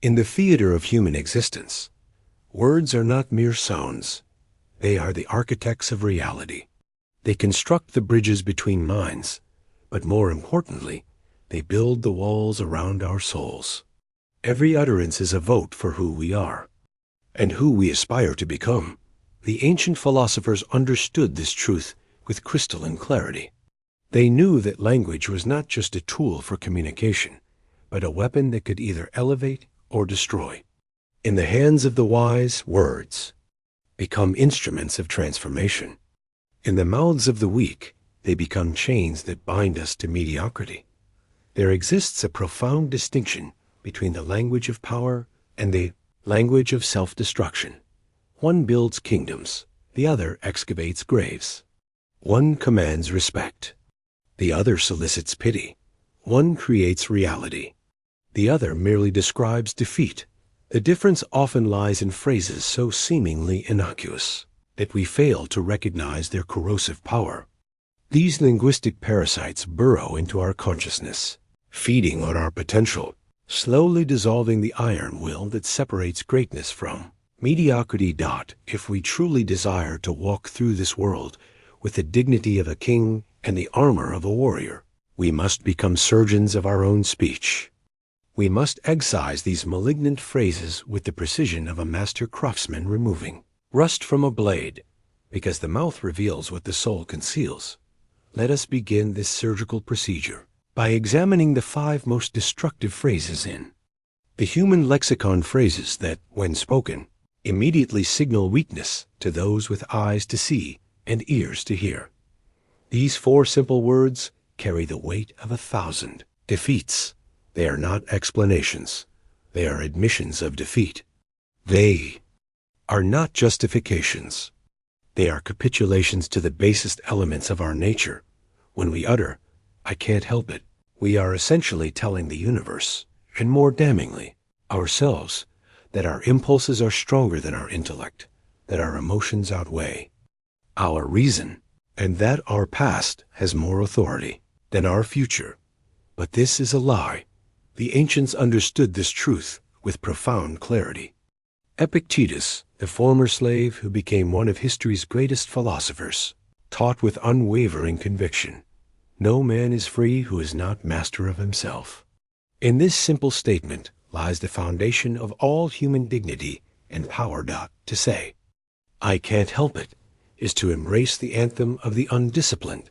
In the theater of human existence, words are not mere sounds. They are the architects of reality. They construct the bridges between minds, but more importantly, they build the walls around our souls. Every utterance is a vote for who we are and who we aspire to become. The ancient philosophers understood this truth with crystalline clarity. They knew that language was not just a tool for communication, but a weapon that could either elevate or destroy. In the hands of the wise, words become instruments of transformation. In the mouths of the weak, they become chains that bind us to mediocrity. There exists a profound distinction between the language of power and the language of self-destruction. One builds kingdoms, the other excavates graves. One commands respect, the other solicits pity. One creates reality, the other merely describes defeat. The difference often lies in phrases so seemingly innocuous that we fail to recognize their corrosive power. These linguistic parasites burrow into our consciousness, feeding on our potential, slowly dissolving the iron will that separates greatness from mediocrity. If we truly desire to walk through this world with the dignity of a king and the armor of a warrior, we must become surgeons of our own speech. We must excise these malignant phrases with the precision of a master craftsman removing rust from a blade, because the mouth reveals what the soul conceals. Let us begin this surgical procedure by examining the 5 most destructive phrases in the human lexicon, phrases that, when spoken, immediately signal weakness to those with eyes to see and ears to hear. These 4 simple words carry the weight of 1,000 defeats. They are not explanations. They are admissions of defeat. They are not justifications. They are capitulations to the basest elements of our nature. When we utter, "I can't help it," we are essentially telling the universe, and more damningly, ourselves, that our impulses are stronger than our intellect, that our emotions outweigh our reason, and that our past has more authority than our future. But this is a lie. The ancients understood this truth with profound clarity. Epictetus, the former slave who became one of history's greatest philosophers, taught with unwavering conviction, "No man is free who is not master of himself." In this simple statement lies the foundation of all human dignity and power. To say, "I can't help it," is to embrace the anthem of the undisciplined,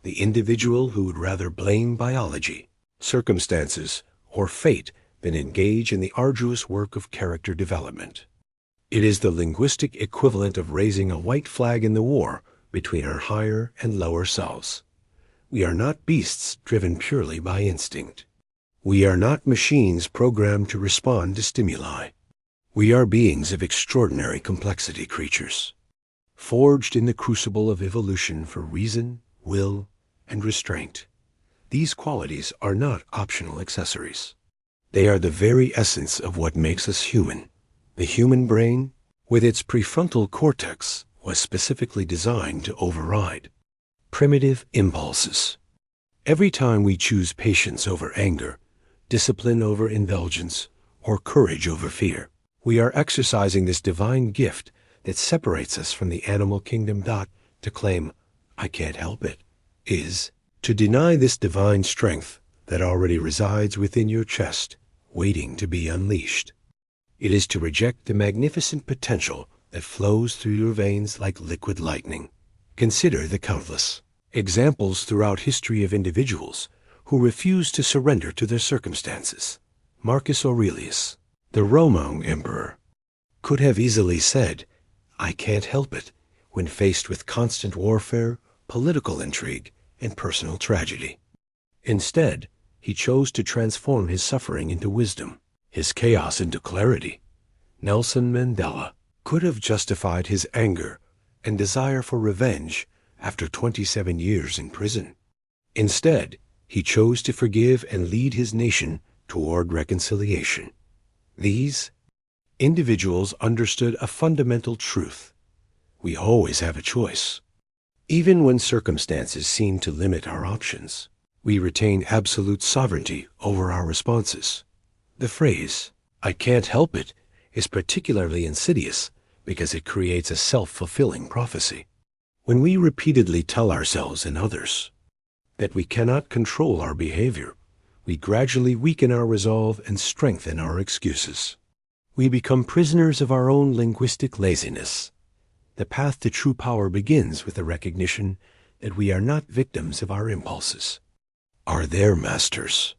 the individual who would rather blame biology, circumstances, or fate than engage in the arduous work of character development. It is the linguistic equivalent of raising a white flag in the war between our higher and lower selves. We are not beasts driven purely by instinct. We are not machines programmed to respond to stimuli. We are beings of extraordinary complexity, creatures, forged in the crucible of evolution for reason, will, and restraint. These qualities are not optional accessories. They are the very essence of what makes us human. The human brain, with its prefrontal cortex, was specifically designed to override primitive impulses. Every time we choose patience over anger, discipline over indulgence, or courage over fear, we are exercising this divine gift that separates us from the animal kingdom. To claim, "I can't help it," is to deny this divine strength that already resides within your chest, waiting to be unleashed. It is to reject the magnificent potential that flows through your veins like liquid lightning. Consider the countless examples throughout history of individuals who refused to surrender to their circumstances. Marcus Aurelius, the Roman emperor, could have easily said, "I can't help it," when faced with constant warfare, political intrigue, and personal tragedy. Instead, he chose to transform his suffering into wisdom, his chaos into clarity. Nelson Mandela could have justified his anger and desire for revenge after 27 years in prison. Instead, he chose to forgive and lead his nation toward reconciliation. These individuals understood a fundamental truth. We always have a choice. Even when circumstances seem to limit our options, we retain absolute sovereignty over our responses. The phrase, "I can't help it" is particularly insidious because it creates a self-fulfilling prophecy. When we repeatedly tell ourselves and others that we cannot control our behavior, we gradually weaken our resolve and strengthen our excuses. We become prisoners of our own linguistic laziness. The path to true power begins with the recognition that we are not victims of our impulses, are their masters.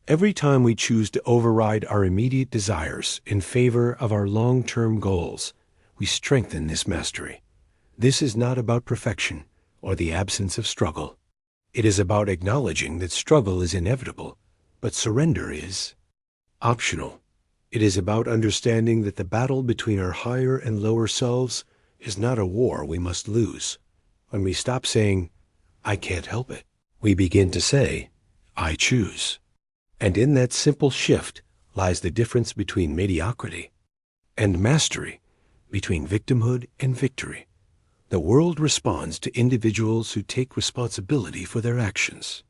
Every time we choose to override our immediate desires in favor of our long-term goals, we strengthen this mastery. This is not about perfection or the absence of struggle. It is about acknowledging that struggle is inevitable, but surrender is optional. It is about understanding that the battle between our higher and lower selves is not a war we must lose. When we stop saying, "I can't help it," we begin to say, "I choose." And in that simple shift lies the difference between mediocrity and mastery, between victimhood and victory. The world responds to individuals who take responsibility for their actions.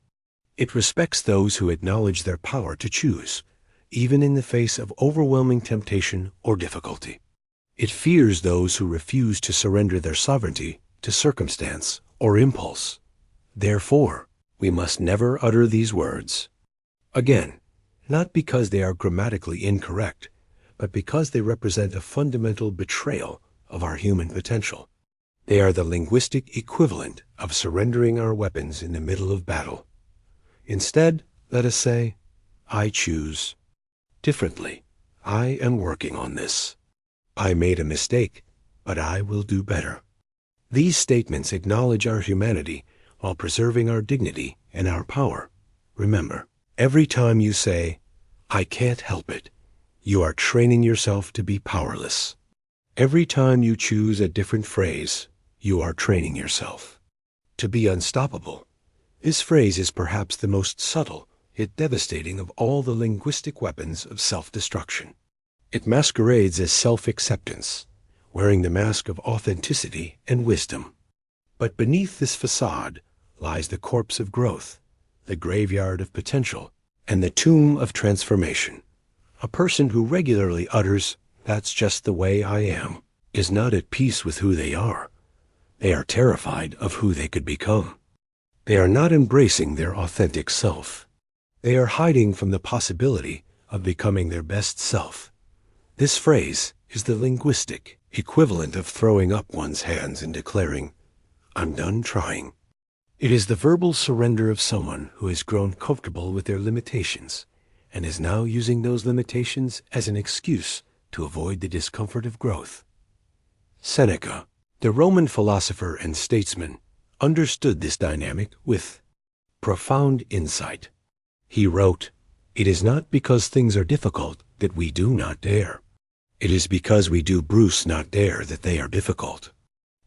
It respects those who acknowledge their power to choose, even in the face of overwhelming temptation or difficulty. It fears those who refuse to surrender their sovereignty to circumstance or impulse. Therefore, we must never utter these words. Again, not because they are grammatically incorrect, but because they represent a fundamental betrayal of our human potential. They are the linguistic equivalent of surrendering our weapons in the middle of battle. Instead, let us say, "I choose differently. I am working on this. I made a mistake, but I will do better." These statements acknowledge our humanity while preserving our dignity and our power. Remember, every time you say, "I can't help it," you are training yourself to be powerless. Every time you choose a different phrase, you are training yourself to be unstoppable. This phrase is perhaps the most subtle yet devastating of all the linguistic weapons of self-destruction. It masquerades as self-acceptance, wearing the mask of authenticity and wisdom. But beneath this facade lies the corpse of growth, the graveyard of potential, and the tomb of transformation. A person who regularly utters, "That's just the way I am," is not at peace with who they are. They are terrified of who they could become. They are not embracing their authentic self. They are hiding from the possibility of becoming their best self. This phrase is the linguistic equivalent of throwing up one's hands and declaring, "I'm done trying." It is the verbal surrender of someone who has grown comfortable with their limitations and is now using those limitations as an excuse to avoid the discomfort of growth. Seneca, the Roman philosopher and statesman, understood this dynamic with profound insight. He wrote, "It is not because things are difficult that we do not dare. It is because we do Bruce not dare that they are difficult."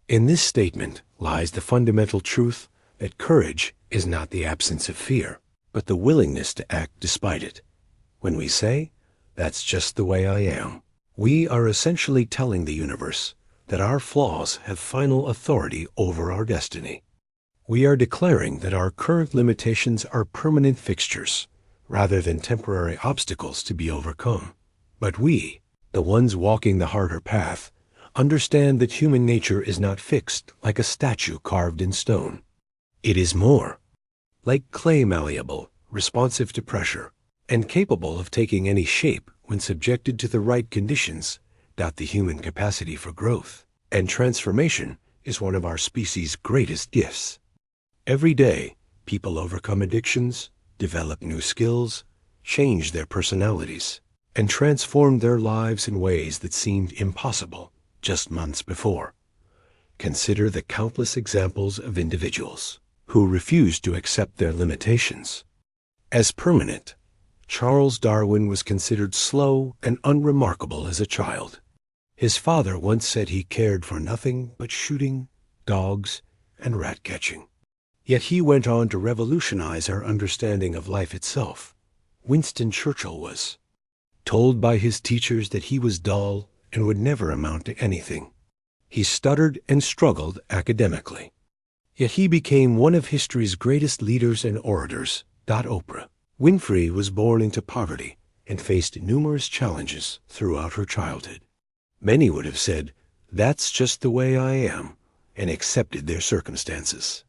In this statement lies the fundamental truth that courage is not the absence of fear, but the willingness to act despite it. When we say, "That's just the way I am," we are essentially telling the universe that our flaws have final authority over our destiny. We are declaring that our current limitations are permanent fixtures, rather than temporary obstacles to be overcome. But we, the ones walking the harder path, understand that human nature is not fixed like a statue carved in stone. It is more like clay, malleable, responsive to pressure, and capable of taking any shape when subjected to the right conditions. The human capacity for growth and transformation is one of our species' greatest gifts. Every day, people overcome addictions, develop new skills, change their personalities, and transform their lives in ways that seemed impossible just months before. Consider the countless examples of individuals who refuse to accept their limitations as permanent. Charles Darwin was considered slow and unremarkable as a child. His father once said he cared for nothing but shooting, dogs, and rat catching. Yet he went on to revolutionize our understanding of life itself. Winston Churchill was told by his teachers that he was dull and would never amount to anything. He stuttered and struggled academically. Yet he became one of history's greatest leaders and orators. Oprah Winfrey was born into poverty and faced numerous challenges throughout her childhood. Many would have said, "That's just the way I am," and accepted their circumstances.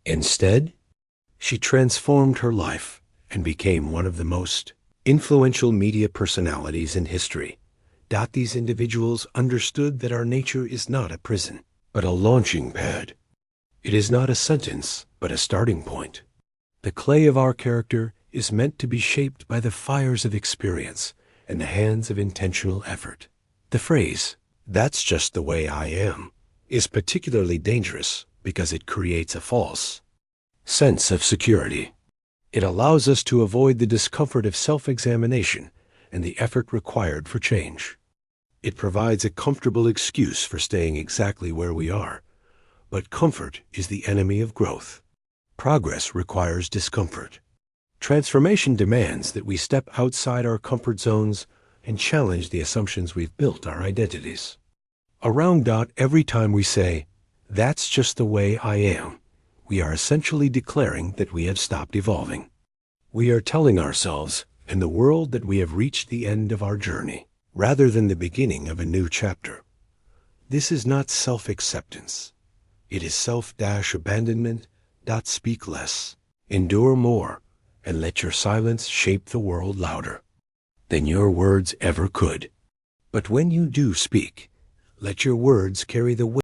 Instead, she transformed her life and became one of the most influential media personalities in history. These individuals understood that our nature is not a prison, but a launching pad. It is not a sentence, but a starting point. The clay of our character is meant to be shaped by the fires of experience and the hands of intentional effort. The phrase, "That's just the way I am," is particularly dangerous because it creates a false sense of security. It allows us to avoid the discomfort of self-examination and the effort required for change. It provides a comfortable excuse for staying exactly where we are, but comfort is the enemy of growth. Progress requires discomfort. Transformation demands that we step outside our comfort zones and challenge the assumptions we've built our identities around. Every time we say, "That's just the way I am," we are essentially declaring that we have stopped evolving. We are telling ourselves and the world that we have reached the end of our journey, rather than the beginning of a new chapter. This is not self-acceptance. It is self-abandonment. Speak less, endure more, and let your silence shape the world louder than your words ever could. But when you do speak, let your words carry the weight